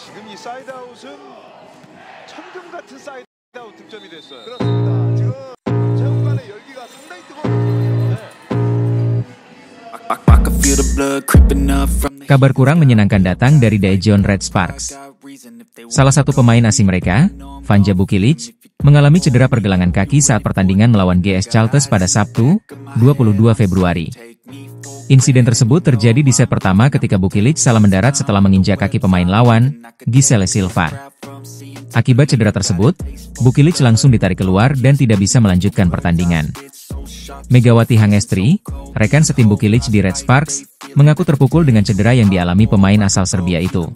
지금 이 사이드아웃은 천금 같은 사이드아웃 득점이 됐어요. 그렇습니다. 지금 체육관의 열기가 상당히 뜨거워요. Kabar kurang menyenangkan datang dari Daejeon Red Sparks. Salah satu pemain asing mereka, Vanja Bukilic, mengalami cedera pergelangan kaki saat pertandingan melawan GS Chalters pada Sabtu, 22 Februari. Insiden tersebut terjadi di set pertama ketika Bukilic salah mendarat setelah menginjak kaki pemain lawan, Gisele Silva. Akibat cedera tersebut, Bukilic langsung ditarik keluar dan tidak bisa melanjutkan pertandingan. Megawati Hangestri, rekan setim Bukilic di Red Sparks, mengaku terpukul dengan cedera yang dialami pemain asal Serbia itu.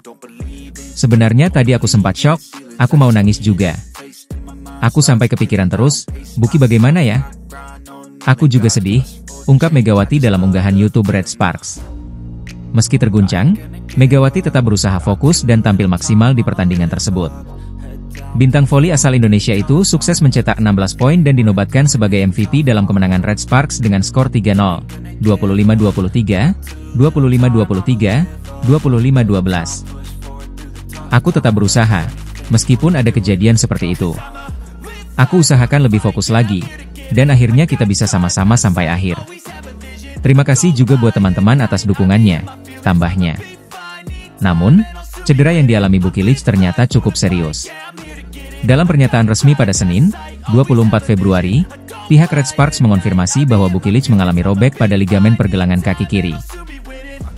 Sebenarnya tadi aku sempat syok, aku mau nangis juga. Aku sampai kepikiran terus, Buki bagaimana ya? Aku juga sedih, ungkap Megawati dalam unggahan YouTube Red Sparks. Meski terguncang, Megawati tetap berusaha fokus dan tampil maksimal di pertandingan tersebut. Bintang voli asal Indonesia itu sukses mencetak 16 poin dan dinobatkan sebagai MVP dalam kemenangan Red Sparks dengan skor 3-0, 25-23, 25-23, 25-12. Aku tetap berusaha, meskipun ada kejadian seperti itu. Aku usahakan lebih fokus lagi, dan akhirnya kita bisa sama-sama sampai akhir. Terima kasih juga buat teman-teman atas dukungannya, tambahnya. Namun, cedera yang dialami Bukilic ternyata cukup serius. Dalam pernyataan resmi pada Senin, 24 Februari, pihak Red Sparks mengonfirmasi bahwa Bukilic mengalami robek pada ligamen pergelangan kaki kiri.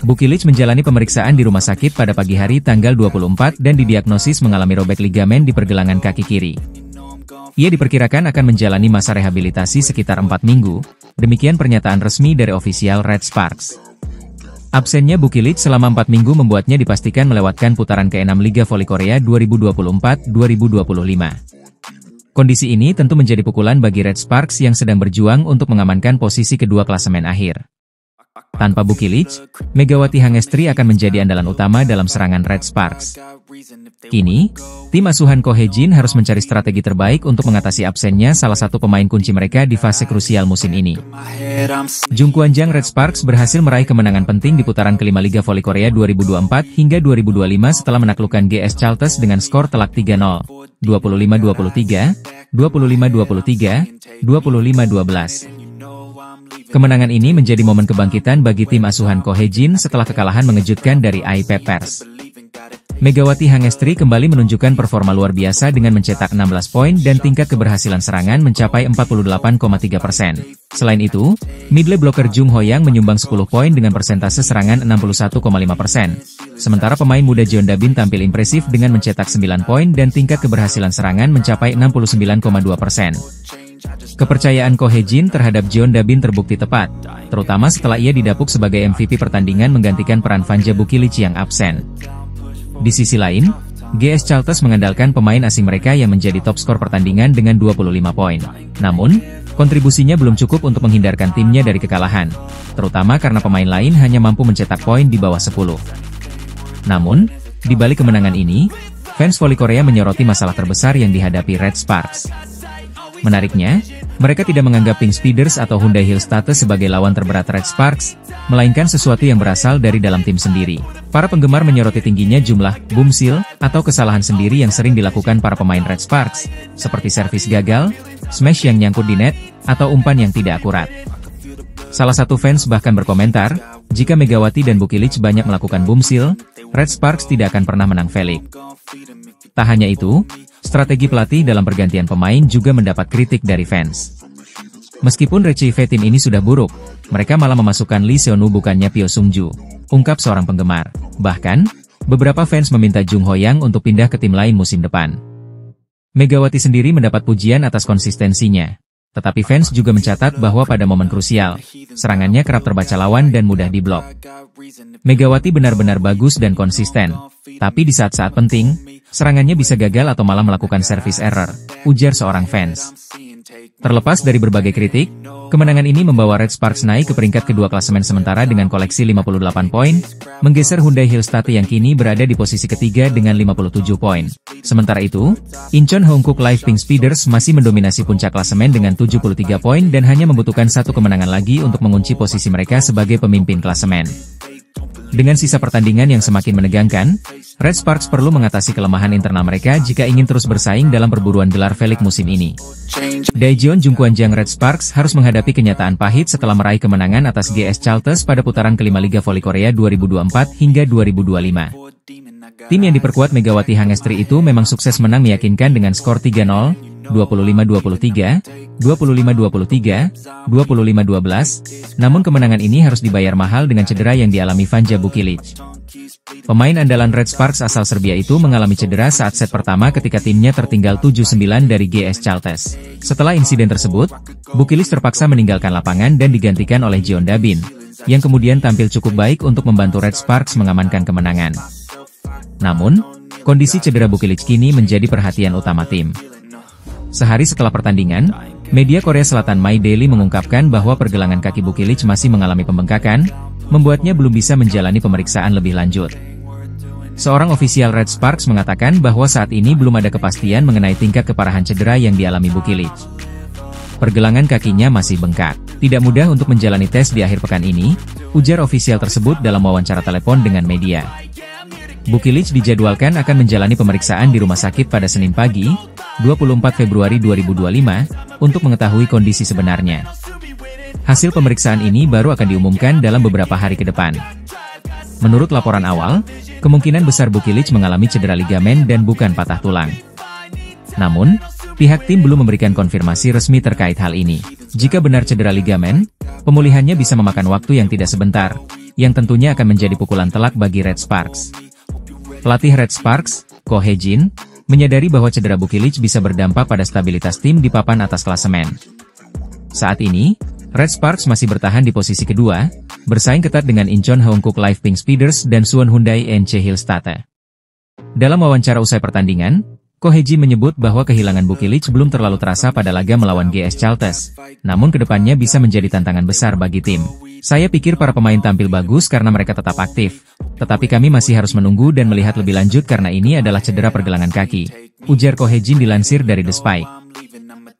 Bukilic menjalani pemeriksaan di rumah sakit pada pagi hari tanggal 24 dan didiagnosis mengalami robek ligamen di pergelangan kaki kiri. Ia diperkirakan akan menjalani masa rehabilitasi sekitar 4 minggu, demikian pernyataan resmi dari ofisial Red Sparks. Absennya Bukilic selama 4 minggu membuatnya dipastikan melewatkan putaran ke-6 Liga Voli Korea 2024-2025. Kondisi ini tentu menjadi pukulan bagi Red Sparks yang sedang berjuang untuk mengamankan posisi kedua klasemen akhir. Tanpa Bukilic, Megawati Hangestri akan menjadi andalan utama dalam serangan Red Sparks. Kini, tim asuhan Ko Hye-jin harus mencari strategi terbaik untuk mengatasi absennya salah satu pemain kunci mereka di fase krusial musim ini. Jung Kwan-jang Red Sparks berhasil meraih kemenangan penting di putaran kelima Liga Voli Korea 2024 hingga 2025 setelah menaklukkan GS Chalters dengan skor telak 3-0, 25-23, 25-23, 25-12. Kemenangan ini menjadi momen kebangkitan bagi tim asuhan Ko Hye-jin setelah kekalahan mengejutkan dari AIP Pers. Megawati Hangestri kembali menunjukkan performa luar biasa dengan mencetak 16 poin dan tingkat keberhasilan serangan mencapai 48,3%. Selain itu, middle blocker Jung Ho-yang menyumbang 10 poin dengan persentase serangan 61,5%. Sementara pemain muda Jeon Da-bin tampil impresif dengan mencetak 9 poin dan tingkat keberhasilan serangan mencapai 69,2%. Kepercayaan Ko Hye-jin terhadap Jeon Da-bin terbukti tepat, terutama setelah ia didapuk sebagai MVP pertandingan menggantikan peran Vanja Bukilic yang absen. Di sisi lain, GS Chalters mengandalkan pemain asing mereka yang menjadi top skor pertandingan dengan 25 poin. Namun, kontribusinya belum cukup untuk menghindarkan timnya dari kekalahan, terutama karena pemain lain hanya mampu mencetak poin di bawah 10. Namun, di balik kemenangan ini, fans voli Korea menyoroti masalah terbesar yang dihadapi Red Sparks. Menariknya, mereka tidak menganggap Pink Speeders atau Hyundai Hillstatte sebagai lawan terberat Red Sparks, melainkan sesuatu yang berasal dari dalam tim sendiri. Para penggemar menyoroti tingginya jumlah boomsil atau kesalahan sendiri yang sering dilakukan para pemain Red Sparks, seperti servis gagal, smash yang nyangkut di net, atau umpan yang tidak akurat. Salah satu fans bahkan berkomentar, jika Megawati dan Bukilic banyak melakukan boomsil, Red Sparks tidak akan pernah menang Velik. Tak hanya itu, strategi pelatih dalam pergantian pemain juga mendapat kritik dari fans. Meskipun rechieve tim ini sudah buruk, mereka malah memasukkan Lee Seonu bukannya Pyo Sung-ju, ungkap seorang penggemar. Bahkan, beberapa fans meminta Jung Ho-yang untuk pindah ke tim lain musim depan. Megawati sendiri mendapat pujian atas konsistensinya. Tetapi fans juga mencatat bahwa pada momen krusial, serangannya kerap terbaca lawan dan mudah diblok. Megawati benar-benar bagus dan konsisten, tapi di saat-saat penting, serangannya bisa gagal atau malah melakukan service error, ujar seorang fans. Terlepas dari berbagai kritik, kemenangan ini membawa Red Sparks naik ke peringkat kedua klasemen sementara dengan koleksi 58 poin, menggeser Hyundai Hillstatte yang kini berada di posisi ketiga dengan 57 poin. Sementara itu, Incheon Hongkook Live Pink Speeders masih mendominasi puncak klasemen dengan 73 poin dan hanya membutuhkan satu kemenangan lagi untuk mengunci posisi mereka sebagai pemimpin klasemen. Dengan sisa pertandingan yang semakin menegangkan, Red Sparks perlu mengatasi kelemahan internal mereka jika ingin terus bersaing dalam perburuan gelar V-League musim ini. Daejeon Jungkwanjang Red Sparks harus menghadapi kenyataan pahit setelah meraih kemenangan atas GS Chalters pada putaran kelima Liga Voli Korea 2024 hingga 2025. Tim yang diperkuat Megawati Hangestri itu memang sukses menang meyakinkan dengan skor 3-0, 25-23, 25-23, 25-12, namun kemenangan ini harus dibayar mahal dengan cedera yang dialami Vanja Bukilic. Pemain andalan Red Sparks asal Serbia itu mengalami cedera saat set pertama ketika timnya tertinggal 7-9 dari GS Chalters. Setelah insiden tersebut, Bukilic terpaksa meninggalkan lapangan dan digantikan oleh Jeon Dabin, yang kemudian tampil cukup baik untuk membantu Red Sparks mengamankan kemenangan. Namun, kondisi cedera Bukilic kini menjadi perhatian utama tim. Sehari setelah pertandingan, media Korea Selatan My Daily mengungkapkan bahwa pergelangan kaki Bukilic masih mengalami pembengkakan, membuatnya belum bisa menjalani pemeriksaan lebih lanjut. Seorang ofisial Red Sparks mengatakan bahwa saat ini belum ada kepastian mengenai tingkat keparahan cedera yang dialami Bukilic. Pergelangan kakinya masih bengkak. Tidak mudah untuk menjalani tes di akhir pekan ini, ujar ofisial tersebut dalam wawancara telepon dengan media. Bukilic dijadwalkan akan menjalani pemeriksaan di rumah sakit pada Senin pagi, 24 Februari 2025, untuk mengetahui kondisi sebenarnya. Hasil pemeriksaan ini baru akan diumumkan dalam beberapa hari ke depan. Menurut laporan awal, kemungkinan besar Bukilic mengalami cedera ligamen dan bukan patah tulang. Namun, pihak tim belum memberikan konfirmasi resmi terkait hal ini. Jika benar cedera ligamen, pemulihannya bisa memakan waktu yang tidak sebentar, yang tentunya akan menjadi pukulan telak bagi Red Sparks. Pelatih Red Sparks, Ko Hae-jin, menyadari bahwa cedera Bukilic bisa berdampak pada stabilitas tim di papan atas klasemen. Saat ini, Red Sparks masih bertahan di posisi kedua, bersaing ketat dengan Incheon Haeunkook Live Pink Speeders dan Suwon Hyundai NC Hillstatte. Dalam wawancara usai pertandingan, Ko Hae-jin menyebut bahwa kehilangan Bukilic belum terlalu terasa pada laga melawan GS Chalters, namun kedepannya bisa menjadi tantangan besar bagi tim. Saya pikir para pemain tampil bagus karena mereka tetap aktif, tetapi kami masih harus menunggu dan melihat lebih lanjut karena ini adalah cedera pergelangan kaki, ujar Ko Hae-jin dilansir dari The Spike.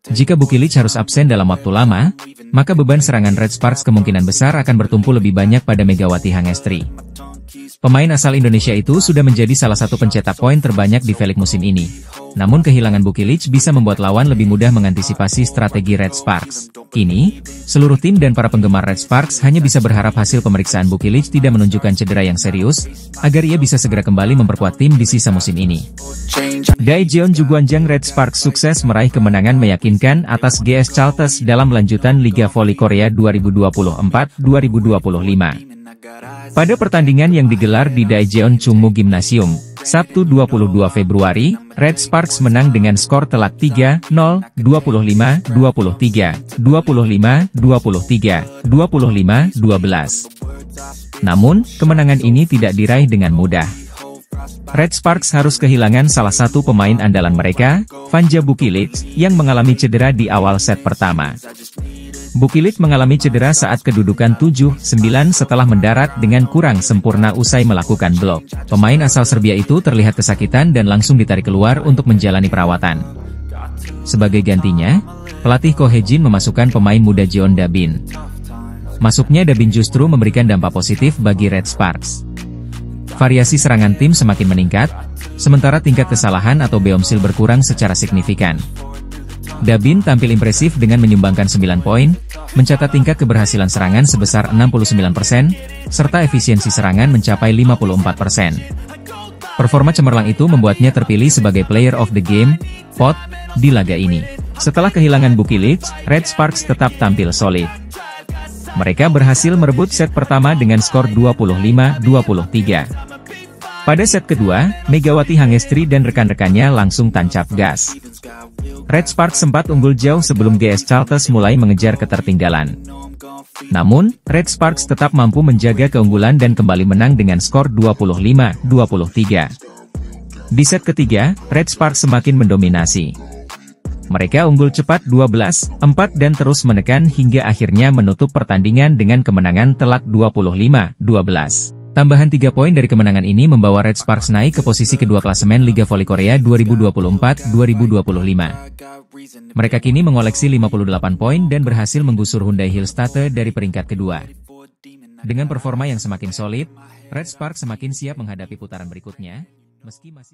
Jika Bukilic harus absen dalam waktu lama, maka beban serangan Red Sparks kemungkinan besar akan bertumpu lebih banyak pada Megawati Hangestri. Pemain asal Indonesia itu sudah menjadi salah satu pencetak poin terbanyak di V-League musim ini. Namun kehilangan Bukilic bisa membuat lawan lebih mudah mengantisipasi strategi Red Sparks. Kini, seluruh tim dan para penggemar Red Sparks hanya bisa berharap hasil pemeriksaan Bukilic tidak menunjukkan cedera yang serius, agar ia bisa segera kembali memperkuat tim di sisa musim ini. Daejeon Jungkwanjang Red Sparks sukses meraih kemenangan meyakinkan atas GS Chalters dalam lanjutan Liga Voli Korea 2024-2025. Pada pertandingan yang digelar di Daejeon Chungmu Gymnasium, Sabtu 22 Februari, Red Sparks menang dengan skor telak 3-0, 25-23, 25-23, 25-12. Namun, kemenangan ini tidak diraih dengan mudah. Red Sparks harus kehilangan salah satu pemain andalan mereka, Vanja Bukilic, yang mengalami cedera di awal set pertama. Bukilic mengalami cedera saat kedudukan 7-9 setelah mendarat dengan kurang sempurna usai melakukan blok. Pemain asal Serbia itu terlihat kesakitan dan langsung ditarik keluar untuk menjalani perawatan. Sebagai gantinya, pelatih Ko Hae-jin memasukkan pemain muda Jeon Dabin. Masuknya Dabin justru memberikan dampak positif bagi Red Sparks. Variasi serangan tim semakin meningkat, sementara tingkat kesalahan atau boomsil berkurang secara signifikan. Dabin tampil impresif dengan menyumbangkan 9 poin, mencatat tingkat keberhasilan serangan sebesar 69%, serta efisiensi serangan mencapai 54%. Performa cemerlang itu membuatnya terpilih sebagai Player of the Game, POT, di laga ini. Setelah kehilangan Bukilic, Red Sparks tetap tampil solid. Mereka berhasil merebut set pertama dengan skor 25-23. Pada set kedua, Megawati Hangestri dan rekan-rekannya langsung tancap gas. Red Sparks sempat unggul jauh sebelum GS Chalters mulai mengejar ketertinggalan. Namun, Red Sparks tetap mampu menjaga keunggulan dan kembali menang dengan skor 25-23. Di set ketiga, Red Sparks semakin mendominasi. Mereka unggul cepat 12-4 dan terus menekan hingga akhirnya menutup pertandingan dengan kemenangan telak 25-12. Tambahan 3 poin dari kemenangan ini membawa Red Sparks naik ke posisi kedua klasemen Liga Voli Korea 2024-2025. Mereka kini mengoleksi 58 poin dan berhasil menggusur Hyundai Hillstatte dari peringkat kedua. Dengan performa yang semakin solid, Red Spark semakin siap menghadapi putaran berikutnya, meski masih